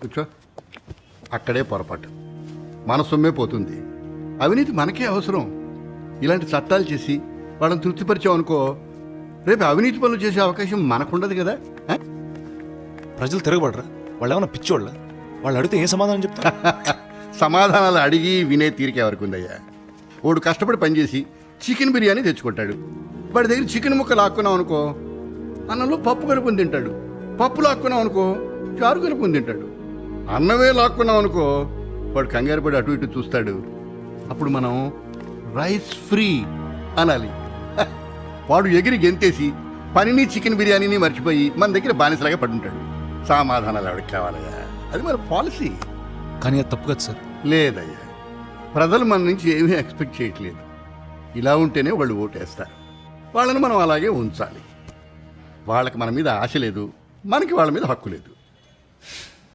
కూర్చో. అక్కడే పొరపాటు. మన సొమ్మే పోతుంది. అవినీతి మనకే అవసరం. ఇలాంటి చట్టాలు చేసి వాళ్ళని తృప్తిపరిచామనుకో, రేపు అవినీతి పనులు చేసే అవకాశం మనకుండదు కదా. ప్రజలు తిరగబడరా? వాళ్ళు ఏమన్నా పిచ్చోళ్ళ? వాళ్ళు అడిగితే ఏం సమాధానం చెప్తారు? సమాధానాలు అడిగి వినే తీరిక ఎవరికి ఉందయ్యా? వాడు కష్టపడి పనిచేసి చికెన్ బిర్యానీ తెచ్చుకుంటాడు. వాడి దగ్గర చికెన్ ముక్క లాక్కున్నాం అనుకో, అన్నంలో పప్పు కలుపుని తింటాడు. పప్పు లాక్కున్నాం అనుకో, చారు కలుపుని తింటాడు. అన్నమే లాక్కున్నాం అనుకో, వాడు కంగారు పడి అటు ఇటు చూస్తాడు. అప్పుడు మనం రైస్ ఫ్రీ అనాలి. వాడు ఎగిరి గెంతేసి పనిని చికెన్ బిర్యానీని మర్చిపోయి మన దగ్గర బానిసలాగా పడుంటాడు. సమాధానాలు ఎవరికి కావాలయ్యా? అది మన పాలసీ. కానీ అది తప్పు కదా సార్. లేదయ్యా, ప్రజలు మన నుంచి ఏమీ ఎక్స్పెక్ట్ చేయట్లేదు. ఇలా ఉంటేనే వాళ్ళు ఓటేస్తారు. వాళ్ళని మనం అలాగే ఉంచాలి. వాళ్ళకి మన మీద ఆశ లేదు, మనకి వాళ్ళ మీద హక్కు లేదు.